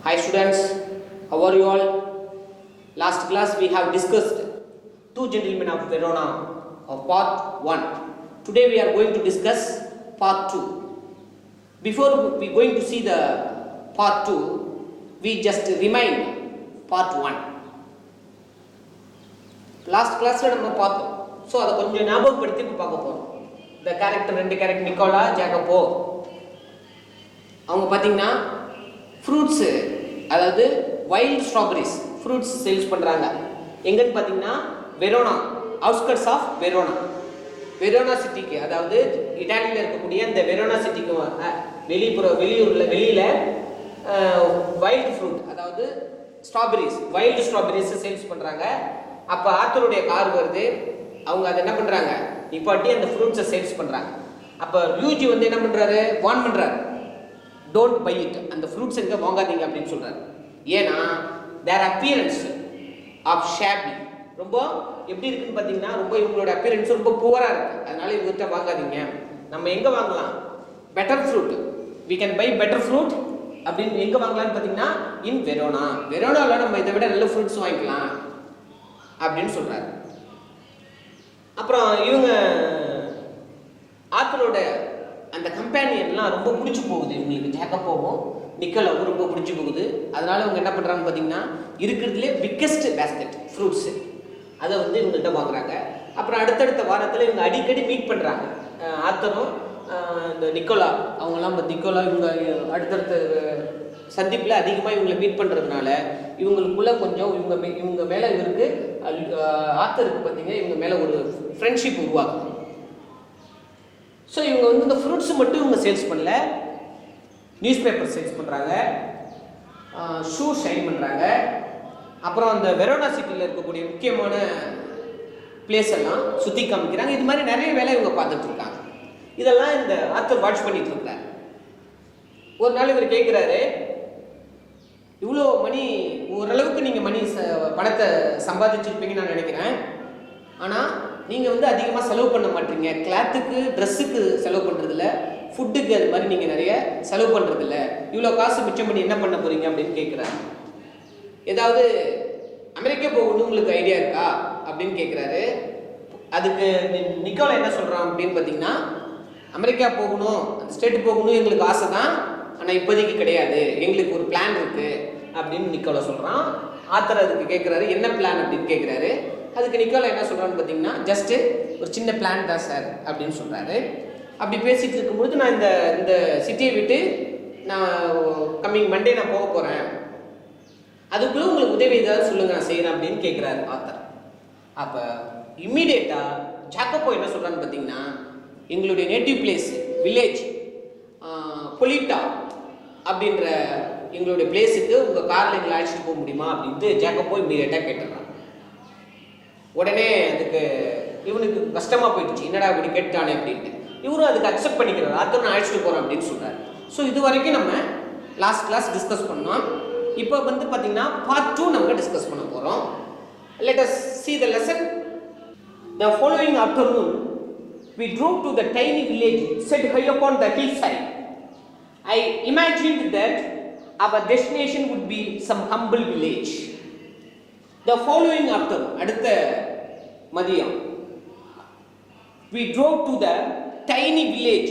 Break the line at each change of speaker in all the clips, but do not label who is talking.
Hi students, how are you all? Last class we have discussed Two Gentlemen of Verona of part 1. Today we are going to discuss part 2. Before we going to see the part 2, we just remind part 1. Last class நம்ம பார்த்தோம். So அதை கொஞ்சம் ஞாபகப்படுத்தி இப்போ பார்க்க போகிறோம். இந்த ரெண்டு கேரக்டர் நிக்கோலா ஜாக்கோபோ அவங்க பார்த்தீங்கன்னா ஃப்ரூட்ஸு, அதாவது வைல்டு ஸ்ட்ராபெரிஸ் ஃப்ரூட்ஸ் சேல்ஸ் பண்ணுறாங்க. எங்கன்னு பார்த்தீங்கன்னா வெரோனா, அவுட்ஸ்கர்ட்ஸ் ஆஃப் வெரோனா சிட்டிக்கு, அதாவது இட்டாலியில் இருக்கக்கூடிய இந்த வெரோனா சிட்டிக்கு வெளியில் வைல்டு ஃப்ரூட், அதாவது வைல்டு ஸ்ட்ராபெரிஸ் சேல்ஸ் பண்ணுறாங்க. அப்போ ஆத்தருடைய கார் வருது, அவங்க அதை என்ன பண்ணுறாங்க, நிப்பாட்டி அந்த ஃப்ரூட்ஸை சேல்ஸ் பண்ணுறாங்க. அப்போ யூஜி என்ன பண்ணுறாரு, வார்ன் பண்ணுறாரு, டோன்ட் பை இட், அந்த ஃப்ரூட்ஸ் எங்கே வாங்காதீங்க அப்படின்னு சொல்கிறாரு. ஏன்னா தேர் அப்பியரன்ஸ் ஆஃப் ஷேபி, ரொம்ப எப்படி இருக்குன்னு பார்த்தீங்கன்னா ரொம்ப இவங்களோட அப்பியரன்ஸ் ரொம்ப புவராக இருக்குது, அதனால இவங்ககிட்ட வாங்காதீங்க. நம்ம எங்கே வாங்கலாம், better fruit, we can buy better fruit அப்படின்னு எங்கே வாங்கலாம்னு பார்த்தீங்கன்னா இன் வெரோனாவில் நம்ம இதை விட நல்ல ஃப்ரூட்ஸ் வாங்கிக்கலாம் அப்படின்னு சொல்கிறாரு. அப்புறம் இவங்க ஆத்தரோட அந்த கம்பேனியன்லாம் ரொம்ப பிடிச்சி போகுது இவங்களுக்கு, ஜாக்கோபோவும் நிக்கோலாவும் ரொம்ப பிடிச்சி போகுது. அதனால இவங்க என்ன பண்ணுறாங்க பார்த்தீங்கன்னா இருக்கிறதுலே பிக்கஸ்ட் பேஸ்கெட் ஃப்ரூட்ஸு அதை இவங்கள்ட்ட வாங்குறாங்க. அப்புறம் அடுத்தடுத்த வாரத்தில் இவங்க அடிக்கடி மீட் பண்ணுறாங்க, ஆத்தரும் இந்த நிக்கோலா நிக்கோலா இவங்க அடுத்தடுத்த சந்திப்பில் அதிகமாக இவங்களை மீட் பண்ணுறதுனால இவங்களுக்குள்ள கொஞ்சம் இவங்க மேலே இவருக்கு ஆத்தருக்கு பார்த்தீங்க இவங்க மேலே ஒரு ஃப்ரெண்ட்ஷிப் உருவாகும். ஸோ இவங்க இந்த ஃப்ரூட்ஸ் மட்டும் இவங்க சேல்ஸ் பண்ணல, நியூஸ் பேப்பர் சேல்ஸ் பண்ணுறாங்க, ஷூ ஷைன் பண்ணுறாங்க. அப்புறம் அந்த வெரோனா சிட்டியில் இருக்கக்கூடிய முக்கியமான பிளேஸ் எல்லாம் சுற்றி காமிக்கிறாங்க. இது மாதிரி நிறைய வேலை இவங்க பார்த்துட்டு இருக்காங்க. இதெல்லாம் இந்த ஆத்தர் வாட்ச் பண்ணிட்டு இருக்கார். ஒரு நாள் இவர் கேட்குறாரு, இவ்வளோ மணி, ஓரளவுக்கு நீங்கள் பணத்தை சம்பாதிச்சிருப்பீங்கன்னு நான் நினைக்கிறேன், ஆனால் நீங்கள் அதிகமாக செலவு பண்ண மாட்டீங்க, கிளாத்துக்கு ட்ரெஸ்ஸுக்கு செலவு பண்ணுறதில்ல, ஃபுட்டுக்கு அது மாதிரி நீங்கள் நிறைய செலவு பண்ணுறதில்ல, இவ்வளோ காசு மிச்சம் பண்ணி என்ன பண்ண போகிறீங்க அப்படின்னு கேட்குறாரு. ஏதாவது அமெரிக்கா போகணும்னு உங்களுக்கு ஐடியா இருக்கா அப்படின்னு கேட்குறாரு. அதுக்கு நிக்கோலா என்ன சொல்கிறான் அப்படின்னு பார்த்தீங்கன்னா, அமெரிக்கா போகணும், அந்த ஸ்டேட்டு போகணும் எங்களுக்கு ஆசை தான், ஆனால் இப்போதைக்கு கிடையாது, எங்களுக்கு ஒரு பிளான் இருக்குது அப்படின்னு நிக்கோலா சொல்கிறான். ஆத்தர் அதுக்கு கேட்குறாரு, என்ன பிளான் அப்படின்னு கேட்குறாரு. அதுக்கு நிக்கோலா என்ன சொல்கிறான்னு பார்த்தீங்கன்னா, ஜஸ்ட்டு ஒரு சின்ன பிளான் தான் சார் அப்படின்னு சொல்கிறாரு. அப்படி பேசிகிட்டு இருக்கும்பொழுது நான் இந்த சிட்டியை விட்டு நான் கம்மிங் மண்டே நான் போக போகிறேன், அதுக்குள்ளே உங்களுக்கு உதவி ஏதாவது சொல்லுங்கள் நான் செய்கிறேன் அப்படின்னு கேட்குறாரு ஆத்தர். அப்போ இம்மிடியேட்டாக ஜாக்கோபோ என்ன சொல்கிறான்னு பார்த்தீங்கன்னா, எங்களுடைய நேட்டிவ் பிளேஸ் வில்லேஜ் பொலிட்டா அப்படின்ற எங்களுடைய பிளேஸுக்கு உங்கள் காரில் எங்களை அழைச்சிட்டு போக முடியுமா அப்படின்ட்டு ஜாக்கோபோ இம்மிடியேட்டாக கேட்டுடுறான். உடனே அதுக்கு இவனுக்கு கஷ்டமாக போயிடுச்சு, என்னடா இப்படி கேட்டானே அப்படின்ட்டு. இவரும் அதுக்கு அக்செப்ட் பண்ணிக்கிறார், ஆத்தர் நான் அழைச்சிட்டு போகிறேன் அப்படின்னு சொல்கிறார். ஸோ இது வரைக்கும் நம்ம லாஸ்ட் கிளாஸ் டிஸ்கஸ் பண்ணோம். இப்போ பார்த்தீங்கன்னா பார்ட் 2 நம்ம டிஸ்கஸ் பண்ண போகிறோம். Let us see the lesson. The following afternoon we drove to the tiny village set high upon the hillside. I imagined that our destination would be some humble village. The following afternoon, அடுத்த மதியம், we drove to the tiny village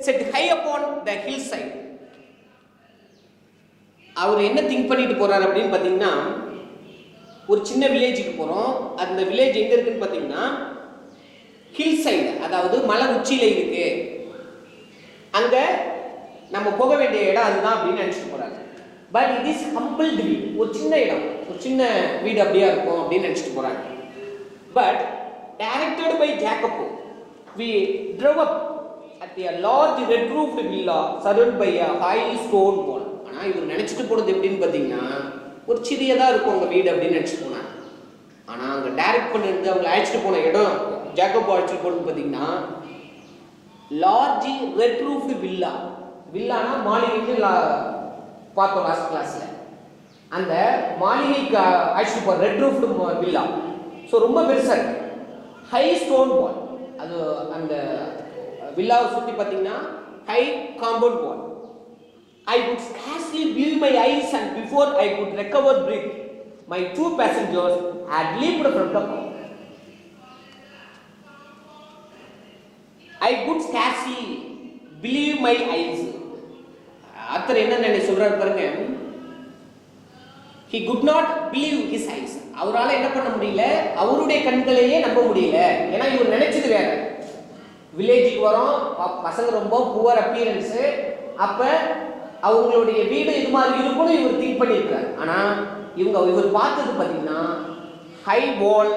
set high upon the hillside. அவர் என்ன think பண்ணிட்டு போறாரு அப்படின்னு பார்த்தீங்கன்னா, ஒரு சின்ன வில்லேஜுக்கு போகிறோம். அந்த வில்லேஜ் எங்கே இருக்குன்னு பார்த்தீங்கன்னா ஹில் சைடு, அதாவது மலை உச்சியில் இருக்கு, அங்கே நம்ம போக வேண்டிய இடம் அதுதான் அப்படின்னு நினச்சிட்டு போகிறாங்க. பட் இட் இஸ் ஹம்பிள் வீடு, ஒரு சின்ன இடம், ஒரு சின்ன வீடு அப்படியா இருக்கும் அப்படின்னு நினச்சிட்டு போகிறாங்க. But directed by Jacopo we drove up at a large red roofed villa surrounded by a high stone wall. ஆனால் இவர் நினச்சிட்டு போனது எப்படின்னு பார்த்தீங்கன்னா, ஒரு சிறியதாக இருக்கும் உங்கள் வீடு அப்படின்னு நினச்சிட்டு போனாங்க. ஆனால் அங்கே டைரக்ட் பண்ணிருந்து அவங்க அழைச்சிட்டு போன இடம், ஜாக்கோபோ அழைச்சிட்டு போனது பார்த்தீங்கன்னா லார்ஜ் ரெட் ரூஃப்டு வில்லானா மாளிகைக்கு பார்த்தோம் லாஸ்ட் கிளாஸில். அந்த மாளிகைக்கு அழைச்சிட்டு போகிற ரெட் ரூஃப்டு வில்லா. ஸோ ரொம்ப பெருசாக இருக்கு, ஹை ஸ்டோன் வால். அது அந்த வில்லாவை சுற்றி பார்த்தீங்கன்னா high compound wall. I would scarcely believe my eyes, and before I could recover breath, my two passengers had leaped from the car. I could scarcely believe my eyes. Author என்ன சொல்றாரு பாருங்க, he could not believe his eyes. அவரால் என்ன பண்ண முடியல, அவருடைய கண்களையே நம்ப முடியல. ஏன்னா இவர் நினைச்சது வேற. வில்லேஜுக்கு வரோம், பசங்க ரொம்ப புவர் அப்பியரன்ஸ், அப்ப அவங்களுடைய வீடு இது மாதிரி இருக்கும்னு இவர் திங்க் பண்ணியிருக்காரு. ஆனா இவர் பார்த்தது பார்த்தீங்கன்னா high wall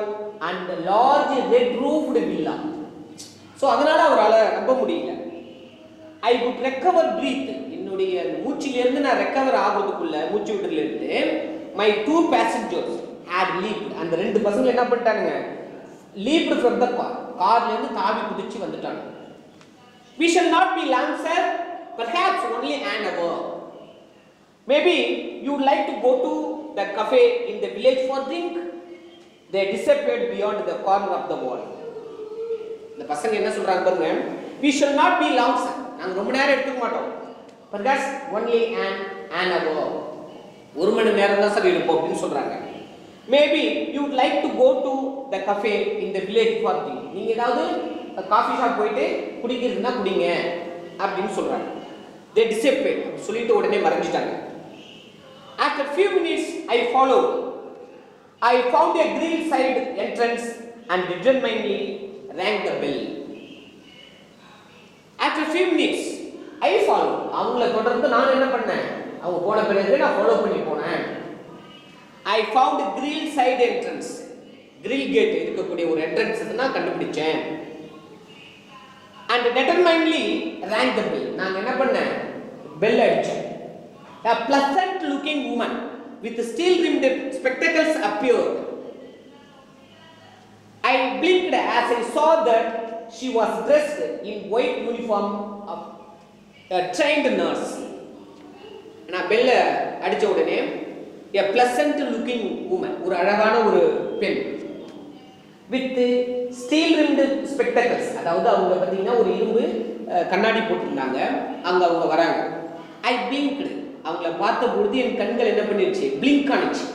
and large red roofed villa. So அதனால அவரால் நம்ப முடியல. ஐ குட் ரெக்கவர் பிரீத், என்னுடைய மூச்சிலிருந்து நான் ரெக்கவர் ஆகிறதுக்குள்ள, மூச்சு விடுறதுலேருந்து my two passengers had leapt, அந்த ரெண்டு பசங்க என்ன பண்ணிட்டாங்க, லீப்ட் ஃப்ரம் த கார், கார்லேருந்து தாவி குதிச்சு வந்துட்டாங்க. we shall not be long sir, perhaps only an hour, maybe you would like to go to the cafe in the village for drink. They disappeared beyond the corner of the wall. இந்த பசங்க என்ன சொல்றாங்க பாருங்க, we shall not be long sir, நாங்க ரொம்ப நேரம் எடுத்துக்க மாட்டோம், perhaps only an hour, ஒரு மணி நேரம் தான் சார் இருப்போம் அப்படின்னு சொல்றாங்க. maybe you would like to go to the cafe in the village for drink, நீங்க ஏதாவது காஃபி ஷாப் போயிட்டு குடிக்கிறதுனா குடிங்க அப்படின்னு சொல்றாங்க. they disappeared, சொல்லிட்டு உடனே மறைஞ்சிட்டாங்க. after few minutes I followed, I found a grill side entrance and determinedly rang the bell. after few minutes I followed, அவங்கள தொடர்ந்து நான் என்ன பண்ணேன், அவங்க போன பிறகு நான் ஃபாலோ பண்ணி போனேன். I found a grill side entrance, grill gate இருக்கக்கூடிய ஒரு entrance நான் கண்டுபிடிச்சேன். and determinedly rang the bell, நான் என்ன பண்ணேன், bell அடிச்சேன். a pleasant looking woman with steel rimmed spectacles appeared. I blinked as I saw that she was dressed in white uniform of a trained nurse. நான் பெல்ல அடிச்ச உடனே a pleasant looking woman, ஒரு அழகான ஒரு பெண், with steel rimmed spectacles, அதாவது அவங்க பார்த்தீங்கன்னா ஒரு இரும்பு கண்ணாடி போட்டிருந்தாங்க, அங்க அவங்க வராங்க. I blinked, அவங்கள பார்த்த பொழுது என் கண்கள் என்ன பண்ணிருச்சு, blink ஆனிச்சு.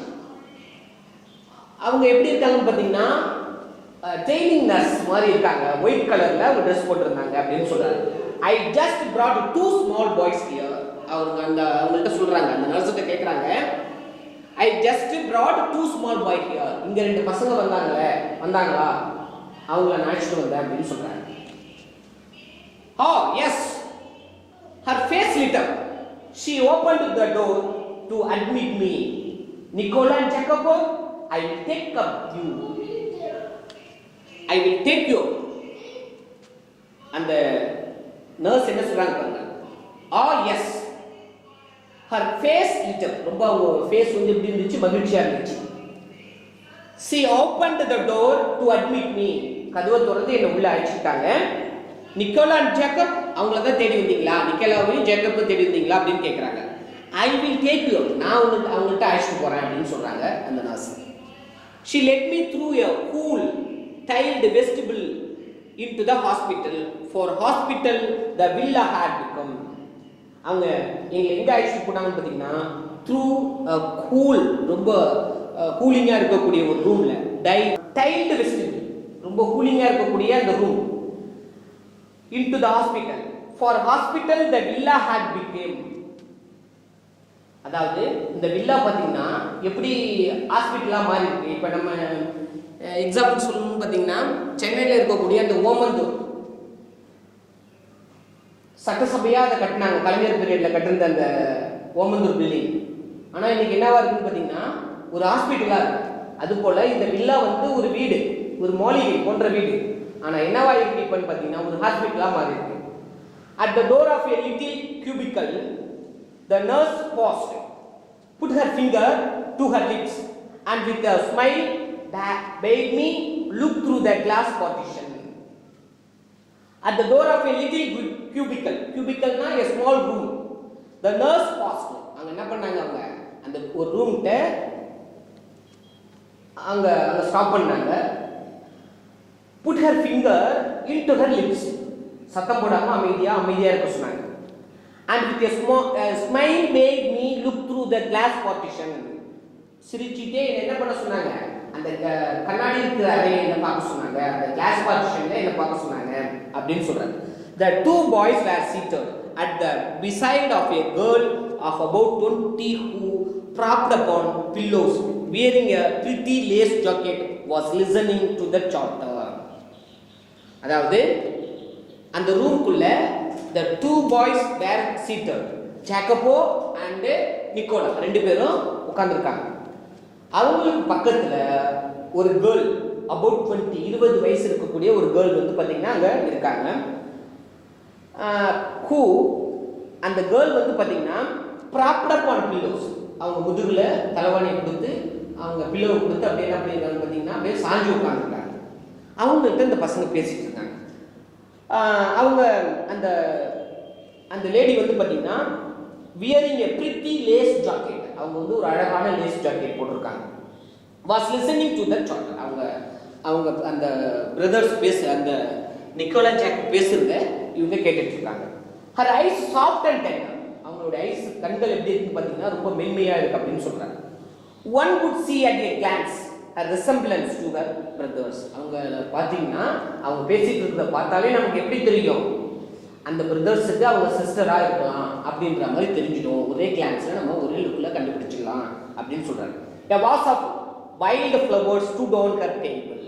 அவங்க எப்படி இருக்காங்கன்னு பார்த்தீங்கன்னா ட்ரெயினிங் நர்ஸ் மாதிரி இருக்காங்க, ஒயிட் கலர்ல ஒரு ட்ரெஸ் போட்டிருந்தாங்க அப்படின்னு சொல்றாங்க. I just brought two small boys here, அவங்க அவங்கள்ட்ட சொல்றாங்க, அந்த நர்ஸ்கிட்ட கேட்குறாங்க, I just brought two small boys here, இங்க ரெண்டு பசங்க வந்தாங்களா, அவங்கள நான் அழைச்சிட்டு வந்தேன் அப்படின்னு சொல்றாங்க. oh yes, her face lit up, she opened the door to admit me. Nicola and Jacopo, I will take up you, I will take you. அந்த நர்ஸ் என்ன சொல்றாங்க பாருங்க, oh yes, her face lit up, ரொம்ப அவங்க face வந்து எப்படி இருந்துச்சு, மகிழ்ச்சியா இருந்துச்சு. she opened the door to admit me, கதவை திறந்து என்ன உள்ள அழைச்சிட்டாங்க. நிக்கோலா அண்ட் ஜேக்கப், அவங்கள தான் தேடி வந்தீங்களா, நிக்கோலாவையும் ஜேக்கப்பையும் தேடி வந்தீங்களா அப்படின்னு கேட்குறாங்க. ஐ வில் டேக் யூ, நான் அவங்கள்ட்ட அழைச்சிட்டு போறேன் அப்படின்னு சொல்றாங்க அந்த nurse. she led me through a cool tiled vestibule into the hospital, for hospital the villa had become. அவங்க எங்க அழைச்சிட்டு போனாங்கன்னு பார்த்தீங்கன்னா த்ரூ கூல், ரொம்ப கூலிங்காக இருக்கக்கூடிய ஒரு ரூம்ல, டைல்டு வெஸ்டிபிள், ரொம்ப கூலிங்காக இருக்கக்கூடிய அந்த room, into the hospital, for hospital the villa had become. அதாவது இந்த வில்லா பார்த்தீங்கன்னா எப்படி ஹாஸ்பிட்டலாக மாறி இருக்கு. இப்போ நம்ம எக்ஸாம்பிள் சொல்லணும்னு பார்த்தீங்கன்னா சென்னையில் இருக்கக்கூடிய அந்த ஓமந்தூர் சட்டசபையாக அதை கட்டினாங்க, கலைஞர் பீரியடில் கட்டிருந்த அந்த ஓமந்தூர் பில்டிங். ஆனால் இன்னைக்கு என்னவா இருக்குன்னு பார்த்தீங்கன்னா ஒரு ஹாஸ்பிட்டலாக இருக்கு. அதுபோல் இந்த வில்லா வந்து ஒரு வீடு, ஒரு மாளிகை போன்ற வீடு, ஆனால் என்னவா இருக்கு இப்போன்னு பார்த்தீங்கன்னா ஒரு ஹாஸ்பிட்டலாக மாறி இருக்கு. At the door of a little cubicle, the nurse paused, put her finger to her lips, and with a smile bade me look through the glass partition. At the door of a little cubicle na a small room, the nurse paused. அங்க என்ன பண்ணாங்க, அவங்க அந்த ஒரு ரூம்ட்ட அங்க stop பண்ணாங்க. put her finger into her lips, சத்தம் போடாம அமைதியா இருக்க சொன்னாங்க. and with a smile made me look through the glass partition. சிரிச்சிட்டே என்ன பண்ண சொன்னாங்க, அந்த கண்ணாடி இருக்கிற அறையை என்ன பார்க்க சொன்னாங்க, அந்த கிளாஸ் பார்ட்டிஷன்ல என்ன பார்க்க சொன்னாங்க அப்படின்னு சொல்றாங்க. The two boys were seated at the beside of a girl of about 20 who propped upon pillows wearing a pretty lace jacket was listening to the chatter. அதாவது அந்த ரூம்குள்ள the two boys were seated, Jacopo and Nicola ரெண்டு பேரும் உட்கார்ந்திருக்காங்க. அவங்களுக்கு பக்கத்துல ஒரு girl about 20 வயசு இருக்கக்கூடிய ஒரு கேர்ள் வந்து பாத்தீங்கன்னா அங்க இருக்காங்க. who அந்த கேர்ள் வந்து பாத்தீங்கன்னா propped upon pillows, அவங்க முதுகுல தலைவாணியை கொடுத்து அவங்க பில்லோவை கொடுத்து அப்படியே என்ன பண்ணிருக்காங்க பாத்தீங்கன்னா அப்படியே சாஞ்சு உட்கார்ந்துருக்காங்க. அவங்கள்ட்ட இந்த பசங்க பேசிட்டு இருக்காங்க. அவங்க அந்த அந்த லேடி வந்து பாத்தீங்கன்னா wearing a pretty lace jacket, அவங்க வந்து ஒரு அழகான லேஸ் ஜாக்கெட் போட்டிருக்காங்க. Was listening to that chatter, அவங்க அவங்க அந்த பிரதர்ஸ் அந்த நிக்கோலா ஜாக் பேசுறத இவங்க கேட்டுட்டு இருக்காங்க. Her ice soft and tender, அவங்களோட ஐஸ் கண்கள் எப்படி இருக்குன்னு பாத்தீங்கன்னா ரொம்ப மென்மையா இருக்கு அப்படின்னு சொல்றாங்க. One good see at a glance a resemblance to her brothers, அவங்க பாத்தீங்கன்னா அவங்க பேசிட்டு இருக்கிறத பார்த்தாலே நமக்கு எப்படி தெரியும், அந்த பிரதர்ஸுக்கு அவங்க சிஸ்டரா இருக்கலாம் அப்படின்ற மாதிரி தெரிஞ்சிடும். ஒரே கிளான்ஸ்ல நம்ம ஒரே லுக்ல கண்டுபிடிச்சிடலாம் அப்படின்னு சொல்றாங்க. A vase of wild flowers stood on her table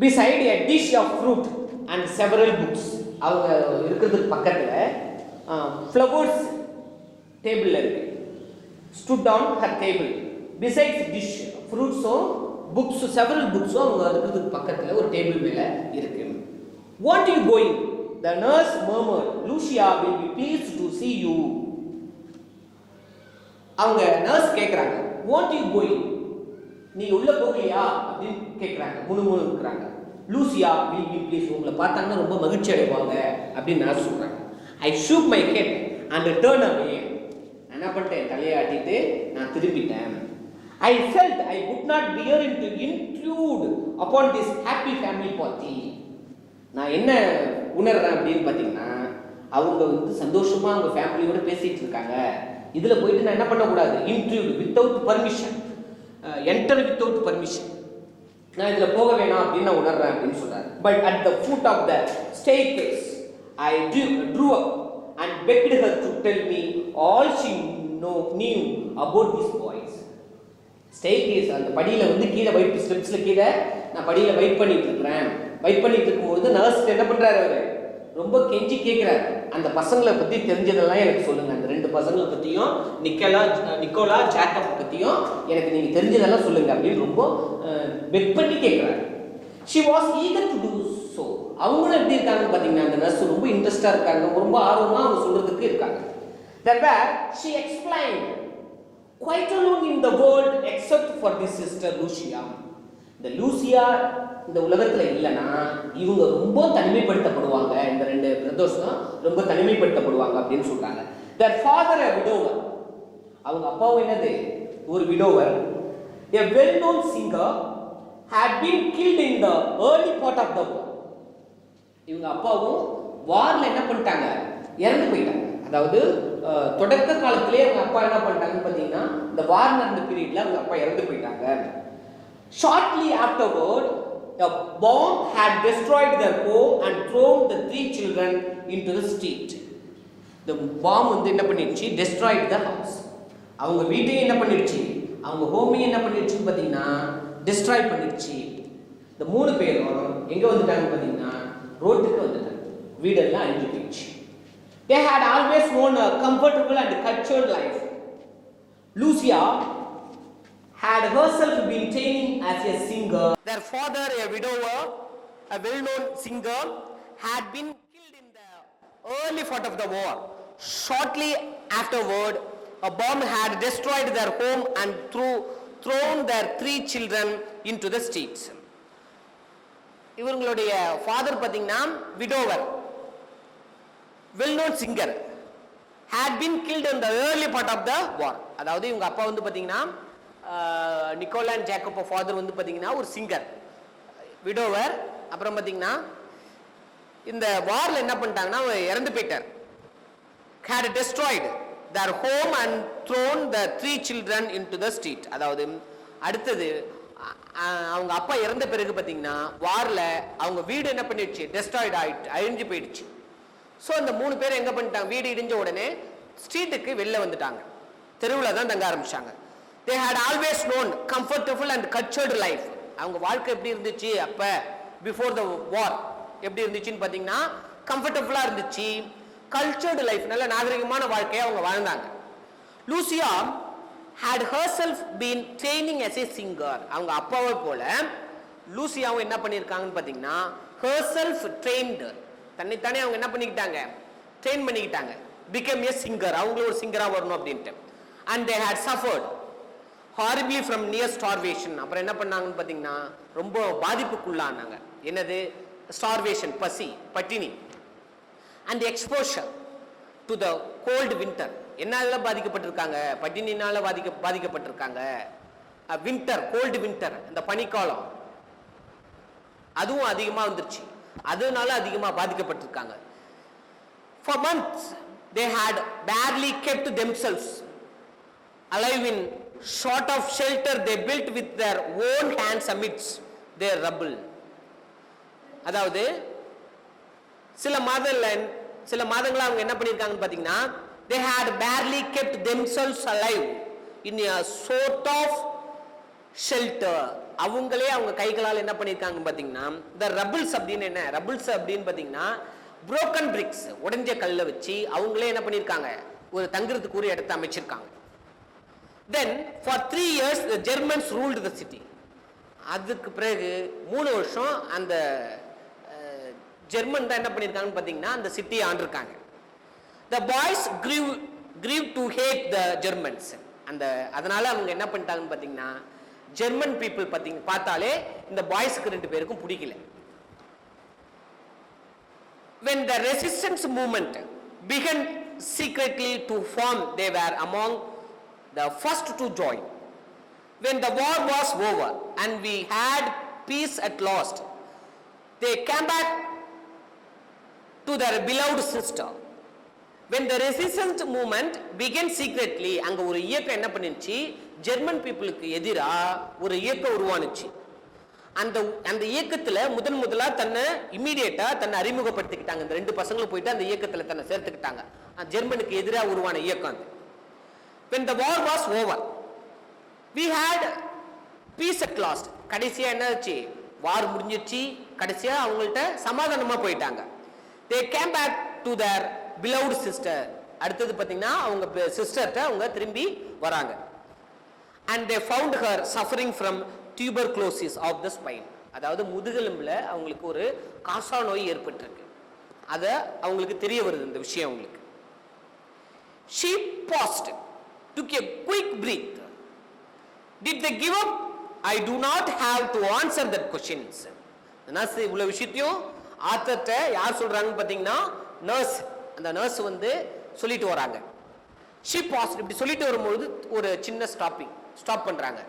beside a dish of fruit and several books. அவங்க இருக்கிறதுக்கு பக்கத்துல flowers டேபிள்ல இருக்கு. stood on her table besides dish fruits books, several books அவங்க இருக்கிறதுக்கு பக்கத்துல ஒரு டேபிள் மேல இருக்கு. What are you going? The nurse murmured. Lucia will be pleased to see you. அவங்க நர்ஸ் கேக்குறாங்க, what are you going? நீ உள்ள போகலையா அப்படின்னு கேக்குறாங்க, முணுமுணுக்குறாங்க. லூசியா will be pleased, உங்களை பார்த்தாங்கன்னா ரொம்ப மகிழ்ச்சி அடைவாங்க அப்படின்னு நர்ஸ் சொல்றாங்க. I shook my head and turned away. என்ன பண்ணிட்டேன், தலையை ஆட்டிட்டு நான் திரும்பிட்டேன். I felt I would not dare to intrude upon this happy family party. நான் என்ன உணர்றேன் அப்படின்னு பார்த்தீங்கன்னா, அவங்க வந்து சந்தோஷமா அவங்க ஃபேமிலியோட பேசிட்டு இருக்காங்க, இதுல போயிட்டு நான் என்ன பண்ணக்கூடாது, intrude without permission, enter without permission, நான் இதுல போக வேணாம் அப்படின்னு நான் உணர்றேன் அப்படின்னு சொல்றாரு. But at the foot of the staircase I drew up and begged her to tell me all she knew about these boys. Staircase, அந்த படியில வந்து கீழே வெயிட் ஸ்டெப்ஸ்ல கீழே நான் படியில வெயிட் பண்ணிட்டு இருக்கிறேன். வெயிட் பண்ணிட்டு இருக்கும்போது நர்ஸ் என்ன பண்றாரு, அவரு ரொம்ப கெஞ்சி கேட்கிறாரு, அந்த பசங்களை பத்தி தெரிஞ்சதெல்லாம் எனக்கு சொல்லுங்க, அந்த ரெண்டு பசங்களை பத்தியும் நிக்கோலா ஜாக்கப் பத்தியும் எனக்கு நீங்க தெரிஞ்சதெல்லாம் சொல்லுங்க அப்படின்னு ரொம்ப பெக் பண்ணி கேட்கிறாரு. she was eager to do so. அவங்களும் எப்படி இருக்காங்கன்னு பாத்தீங்கன்னா, அந்த நர்ஸ் ரொம்ப இன்ட்ரெஸ்டா இருக்காங்க, ரொம்ப ஆர்வமா அவங்க சொல்றதுக்கு இருக்காங்க. then where she explained, quite alone in the world except for this sister Lucia. இந்த லூசியா இந்த உலகத்துல இல்லைன்னா இவங்க ரொம்ப தனிமைப்படுத்தப்படுவாங்க, இந்த ரெண்டு பிரதர்ஸும் ரொம்ப தனிமைப்படுத்தப்படுவாங்க அப்படின்னு சொல்றாங்க. their father a widower, அவங்க அப்பாவும் என்னது ஒரு widower. a well known singer had been killed in the early part of the war. இவங்க அப்பாவும் வார்ல என்ன பண்ணிட்டாங்க, இறந்து போயிட்டாங்க. அதாவது தொடக்க காலத்திலே அவங்க அப்பா என்ன பண்ணிட்டாங்கன்னு பாத்தீங்கன்னா, இந்த வார் நடந்த பீரியட்ல அவங்க அப்பா இறந்து போயிட்டாங்க. Shortly afterward, a bomb had destroyed their home and thrown the 3 children into the street. The bomb வந்து என்ன பண்ணிடுச்சு, destroyed the house. அவங்க வீட்டையும் என்ன பண்ணிடுச்சு, அவங்க ஹோமையும் என்ன பண்ணிடுச்சுன்னு பாத்தீங்கன்னா destroy பண்ணிடுச்சு. இந்த 3 பேரும் எங்க வந்துட்டாங்க பாத்தீங்கன்னா ரோட்டுக்கு வந்துட்டாங்க, வீடெல்லாம் அழிஞ்சு போயிடுச்சு. They had always known a comfortable and cultured life. Lucia had herself been training as a singer. Their father, a widower, a well-known singer, had been killed in the early part of the war. Shortly afterward, a bomb had destroyed their home and thrown their 3 children into the streets. இவங்களுடைய father பாத்தீங்கன்னா widower, well-known singer, had been killed in the early part of the war. அதாவது இவங்க அப்பா வந்து பாத்தீங்கன்னா Nicolas and Jacob father வந்து பாத்தீங்கன்னா ஒரு சிங்கர், விடோவர். அப்புறம் பாத்தீங்கன்னா இந்த வார்ல என்ன பண்ணிட்டாங்கன்னா அவர் இறந்து போயிட்டார். had destroyed their home and thrown the 3 children into the street. அதாவது அடுத்தது அவங்க அப்பா இறந்த பிறகு பார்த்தீங்கன்னா வார்ல அவங்க வீடு என்ன பண்ணிடுச்சு, டெஸ்ட்ராய்ட் ஆயிடுச்சு, அழிஞ்சு போயிடுச்சு. ஸோ அந்த 3 பேர் எங்க பண்ணிட்டாங்க, வீடு இடிஞ்ச உடனே ஸ்ட்ரீட்டுக்கு வெளில வந்துட்டாங்க, தெருவில் தான் தங்க ஆரம்பிச்சாங்க. they had always known comfortable and cultured life. அவங்க வாழ்க்கை எப்படி இருந்துச்சு அப்ப பிஃபோர் த வார் எப்படி இருந்துச்சுன்னு பார்த்தீங்கன்னா கம்ஃபர்டபுளா இருந்துச்சு, கல்ச்சர்டு லைஃப், நல்ல நாகரிகமான வாழ்க்கையை அவங்க வாழ்ந்தாங்க. Lucia had herself been training as a singer. அவங்க அப்பாவை போல லூசியாவும் என்ன பண்ணியிருக்காங்கன்னு பார்த்தீங்கன்னா herself trained, தன்னைத்தானே அவங்க என்ன பண்ணிக்கிட்டாங்க, ட்ரெயின் பண்ணிக்கிட்டாங்க, became a singer, அவங்களும் ஒரு சிங்கரா வரணும் அப்படின்ட்டு. and they had suffered horribly from near starvation. அப்புறம் என்ன பண்ணாங்கன்னு பார்த்தீங்கன்னா ரொம்ப பாதிப்புக்குள்ளானாங்க. என்னது, starvation, பசி, பட்டினி. and the exposure to the cold winter. என்னால பாதிக்கப்பட்டிருக்காங்க, பட்டினினால பாதிக்கப்பட்டிருக்காங்க. வின்டர், கோல்டு வின்டர், இந்த பனிக்காலம் அதுவும் அதிகமாக வந்துருச்சு, அதனால அதிகமாக பாதிக்கப்பட்டிருக்காங்க. for months they had barely kept themselves alive in short of shelter they built with their own hands amidst their rubble. அதாவது சில மாதங்களா அவங்க என்ன பண்ணிருக்காங்கன்னு பாத்தீங்கன்னா they had barely kept themselves alive in a sort of shelter. அவங்களே அவங்க கைகளால் என்ன பண்ணிருக்காங்க பாத்தீங்கன்னா the rubbles அப்படினு என்ன, rubbles அப்படினு பாத்தீங்கன்னா broken bricks, உடைஞ்ச கல்லை வச்சு அவங்களே என்ன பண்ணிருக்காங்க, ஒரு தங்குறதுக்கு ஒரு இடத்தை அமைச்சிருக்காங்க. then for 3 years the Germans ruled the city. அதுக்கு பிறகு 3 வருஷம் அந்த ஜெர்மன் தான் என்ன பண்ணிருக்காங்கன்னு பாத்தீங்கன்னா அந்த சிட்டியை ஆண்டிருக்காங்க. the boys grew to hate the Germans. அதனால அவங்க என்ன பண்ணிட்டாங்கன்னு பாத்தீங்கன்னா ஜெர்மன் பீப்புள் பார்த்தாலே இந்த பாய்ஸ்க்கு 2 பேருக்கும் பிடிக்கல. when the resistance movement began secretly to form, they were among the first to join. when the war was over and we had peace at last, they came back to their beloved sister. when the resistance movement began secretly, அங்க ஒரு இயக்கம் என்ன பண்ணிருச்சு, German பீப்புளுக்கு எதிரா ஒரு இயக்கம் உருவானுச்சு. அந்த இயக்கத்துல முதலா தன்னை இமிடியேட்டா தன்னை அறிமுகப்படுத்திக்கிட்டாங்க. இந்த 2 பசங்களும் போயிட்டு அந்த இயக்கத்துல தன்னை சேர்த்துக்கிட்டாங்க. ஜெர்மனுக்கு எதிராக உருவான இயக்கம் அது. when the war was over we had peace at last. கடைசியா என்னாச்சு, வார் முடிஞ்சிச்சு, கடைசியா அவங்கள்ட்ட சமாதானமா போயிட்டாங்க. they came back to their beloved sister. அடுத்தது பாத்தீங்கன்னா அவங்க சிஸ்டர்ட்ட அவங்க திரும்பி வராங்க. and they found her suffering from tuberculosis of the spine. அதாவது முதுகெலும்புல அவங்களுக்கு ஒரு காசா நோய் ஏற்பட்டிருக்கு. அத அவங்களுக்கு தெரிய வருது இந்த விஷயம் அவங்களுக்கு. she paused, took a quick breath. did they give up? I do not have to answer that questions. Nurse இவ்வளவு விஷயத்தையும் ஆத்தர்ட்ட யார் சொல்றாங்கன்னு பாத்தீங்கன்னா நர்ஸ், அந்த நர்ஸ் வந்து சொல்லிட்டு வராங்க. she paused, இப்படி சொல்லிட்டு வரும்போது ஒரு சின்ன ஸ்டாப் பண்றாங்க.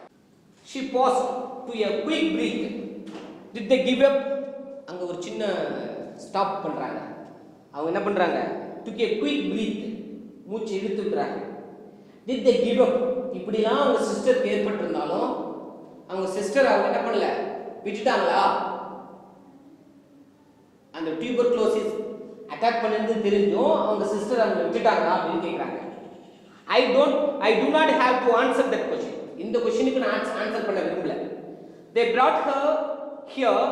she paused to a quick breath. did they give up? அங்க ஒரு சின்ன ஸ்டாப் பண்றாங்க. அவங்க என்ன பண்றாங்க, took a quick breath, மூச்சு இழுத்து விடுறாங்க. did they give up? இப்படிலாம் அவங்க சிஸ்டருக்கு ஏற்பட்டிருந்தாலும் அவங்க சிஸ்டர் அவங்க என்ன பண்ணல, விட்டுட்டாங்களா? அந்த டியூபர்குலோசிஸ் அட்டாக் பண்ணது தெரிஞ்சும் அவங்க சிஸ்டர் அவங்க விட்டுட்டாங்களா அப்படின்னு கேட்குறாங்க. I do not have to answer that question. இந்த கொஸ்டினுக்கு நான் ஆன்சர் பண்ண விரும்பல. they brought her here,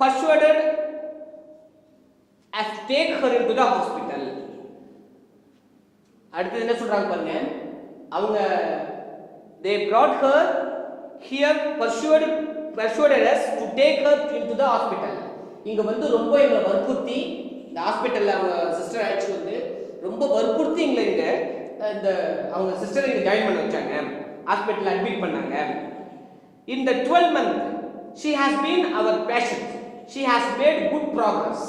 persuaded as to take her into the hospital. அடுத்து என்ன சொல்றாங்க பாருங்க, அவங்க they brought her here, persuaded us to take her into the hospital. இங்க வந்து ரொம்ப இங்க வற்புறுத்தி இந்த ஹாஸ்பிடல்ல அவங்க சிஸ்டர் அழைச்சு வந்து ரொம்ப வற்புறுத்தி இங்க இந்த அவங்க சிஸ்டர் இங்க ஜாயின் பண்ண வச்சாங்க, ஹாஸ்பிடல்ல அட்மிட் பண்ணாங்க. in the 12 month she has been our patient, she has made good progress.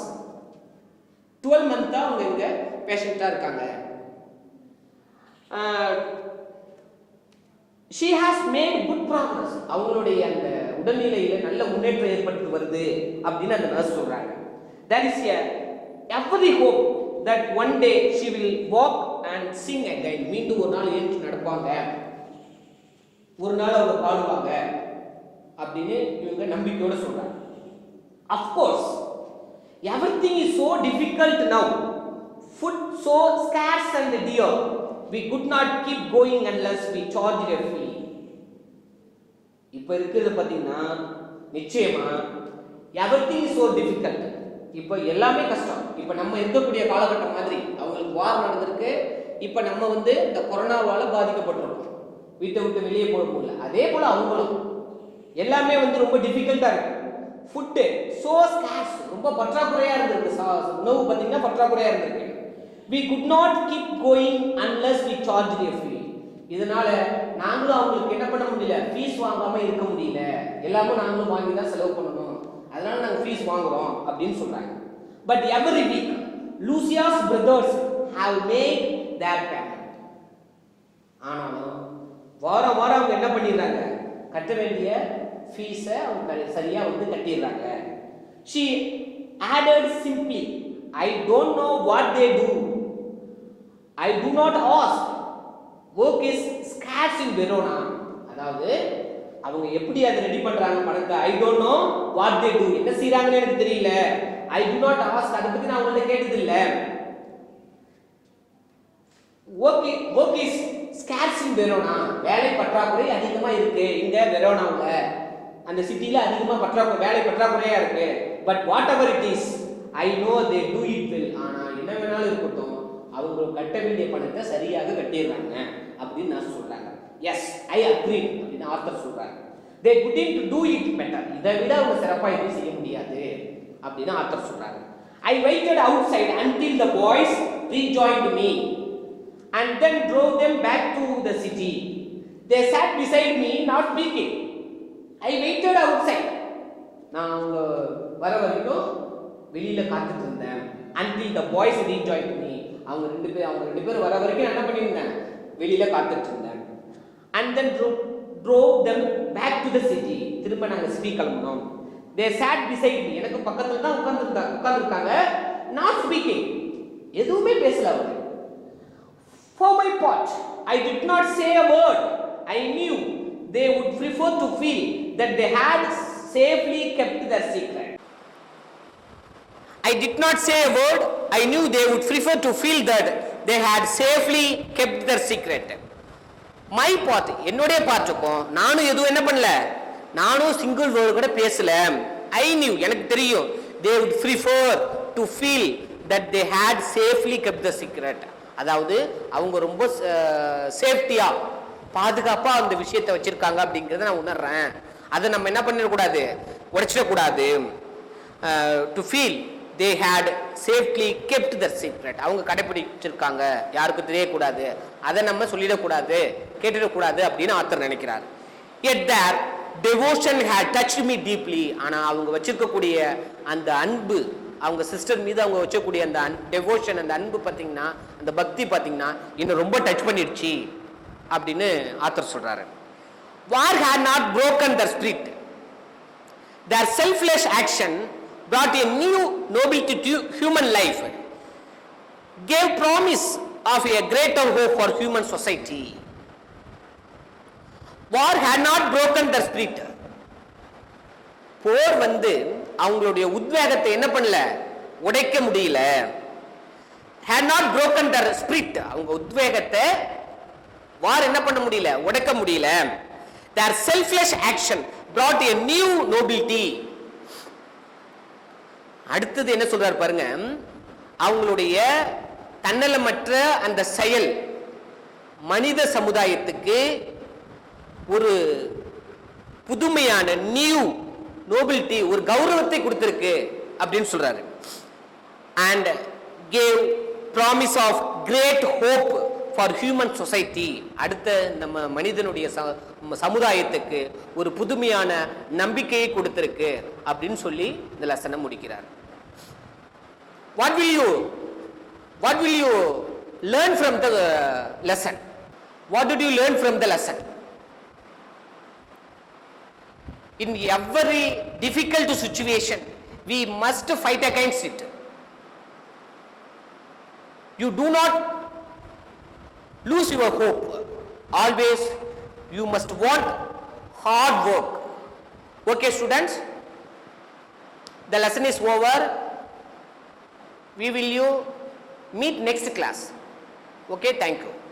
12 month அவங்க இங்க பேஷண்டா இருக்காங்க. she has made good progress. அவங்களுடைய அந்த உடல்நிலையில நல்ல முன்னேற்றம் ஏற்பட்டு வருது அப்படின்னு அந்த நர்ஸ் சொல்றாங்க. there is a every hope that one day she will walk and sing again. மீண்டும் ஒரு நாள் எழுந்து நடப்பாங்க, ஒரு நாள் அவங்க பாடுவாங்க அப்படின்னு இவங்க நம்பிக்கையோட சொல்றாங்க. Of course, everything is so difficult now. Food so scarce and dear. We could not keep going unless we charged a fee. இப்போ இருக்கிறது பார்த்தீங்கன்னா நிச்சயமா everything is so difficult. இப்போ எல்லாமே கஷ்டம். இப்போ நம்ம இருக்கக்கூடிய காலகட்டம் மாதிரி அவங்களுக்கு வார் நடந்திருக்கு. இப்போ நம்ம வந்து இந்த கொரோனாவால பாதிக்கப்பட்டிருக்கோம், வீட்டை விட்டு வெளியே போக முடியல. அதே போல அவங்களும் எல்லாமே வந்து ரொம்ப டிஃபிகல்ட்டா இருக்கு. ஃபுட்டு சோ ஸ்கார்ஸ், ரொம்ப பற்றாக்குறையா இருந்திருக்கு. உணவு பார்த்தீங்கன்னா பற்றாக்குறையா இருந்திருக்கு. we could not keep going unless we charged a fee. இதனால நாங்களும் அவங்களுக்கு என்ன பண்ண முடியல, ஃபீஸ் வாங்காம இருக்க முடியல. எல்லாமே நாங்களும் வாங்கி தான் செலவு பண்ணணும், அதனால நாங்க ஃபீஸ் வாங்குறோம் அப்படின்னு சொல்றாங்க. but every week Lucia's brothers have made their payment. ஆனாலும் வாரம் வாரம் அவங்க என்ன பண்ணிடுறாங்க, கட்ட வேண்டிய ஃபீஸை அவங்க சரியா வந்து கட்டிடுறாங்க. she added simply, I don't know what they do, I do not ask, work is scarce in Verona. அதாவது அவங்க எப்படி அதை ரெடி பண்றாங்க பணத்தை, I don't know what they do, என்ன செய்றாங்கன்னு எனக்கு தெரியல, I do not ask, அதை பத்தி நான் அவங்கள்ட்ட கேட்டது இல்ல. work is scarce in Verona, வேலை பற்றாக்குறை அதிகமா இருக்கு இங்க வெரோனாவுல, அந்த சிட்டில அதிகமா பற்றாக்குறை, வேலை பற்றாக்குறையா இருக்கு. but whatever it is, I know they do it well. ஆனா என்ன வேணாலும் இருக்கட்டும், அவங்க கட்ட வேண்டிய பணத்தை சரியாக கட்டிடுறாங்க அப்படின்னு நான் சொல்றாங்க. எஸ், ஐ அக்ரி அப்படின்னு ஆத்தர் சொல்றாங்க. they couldn't do it better, இதை விட அவங்க சிறப்பா எதுவும் செய்ய முடியாது அப்படின்னு ஆத்தர் சொல்றாங்க. I waited outside until the boys rejoined me and then drove them back to the city. They sat beside me not speaking. I waited outside, நான் அவங்க வர வரைக்கும் வெளியில காத்துட்டு இருந்தேன். until the boys rejoined me, அவங்க ரெண்டு பேர் வர வரைக்கும் என்ன பண்ணிருந்தேன், வெளியில காத்துட்டு இருந்தேன். and then drove them back to the city, திரும்ப நாங்க சிட்டி கிளம்பணும். they sat beside me, எனக்கு பக்கத்துல தான் உட்கார்ந்திருக்காங்க, not speaking, எதுவுமே பேசல அவங்க. for my part, I did not say a word. I knew they would prefer to feel that they had safely kept their secret. I did not say a word. I knew they would prefer to feel that they had safely kept their secret. My part, என்னோட பார்ட்டுக்கும் நானும் எதுவும் என்ன பண்ணல, நானும் single word கூட பேசல. I knew, எனக்கு தெரியும், they would prefer to feel that they had safely kept the secret. அதாவது அவங்க ரொம்ப சேஃப்டியா பாதுகாப்பா அந்த விஷயத்தை வச்சிருக்காங்க அப்படிங்கறத நான் உணர்றேன். அதை நம்ம என்ன பண்ணிடக்கூடாது, உடைச்சிடக்கூடாது. To feel they had safely kept their secret, அவங்க கடைபிடிச்சிருக்காங்க, யாருக்கும் தெரியக்கூடாது, அதை நம்ம சொல்லிடக்கூடாது, கேட்டுடக்கூடாது அப்படின்னு ஆத்தர் நினைக்கிறார். yet their devotion had touched me deeply. ஆனா அவங்க வச்சிருக்கக்கூடிய அந்த அன்பு, அவங்க சிஸ்டர் மீது அவங்க வச்சக்கூடிய அந்த டெவோஷன், அந்த அன்பு பார்த்தீங்கன்னா, அந்த பக்தி பார்த்தீங்கன்னா இன்னும் ரொம்ப டச் பண்ணிடுச்சு அப்படின்னு ஆத்தர் சொல்றாரு. war had not broken their spirit, their selfless action brought a new nobility to human life, gave promise of a greater hope for human society. war had not broken their spirit, போர் வந்து அவங்களுடைய உத்வேகத்தை என்ன பண்ணல, உடைக்க முடியல. had not broken their spirit, அவங்க உத்வேகத்தை வார் என்ன பண்ண முடியல, உடைக்க முடியல. their selfless action brought a new nobility. அடுத்தது என்ன சொல்றாரு பாருங்க, அவங்களுடைய தன்னலமற்ற அந்த செயல் மனித சமுதாயத்துக்கு ஒரு புதுமையான நியூ நோபிலிட்டி, ஒரு கௌரவத்தை கொடுத்திருக்கு அப்படின்னு சொல்றாரு. and gave promise of great hope for human society. அடுத்த நம்ம மனிதனுடைய சமுதாயத்துக்கு ஒரு புதுமையான நம்பிக்கையை கொடுத்திருக்கு அப்படின்னு சொல்லி இந்த லெசனை முடிக்கிறார். what will you learn from the lesson? what did you learn from the lesson? in every difficult situation, we must fight against it. You do not lose your hope. Always you must want hard work. Okay students, the lesson is over. We will meet next class. Okay, thank you.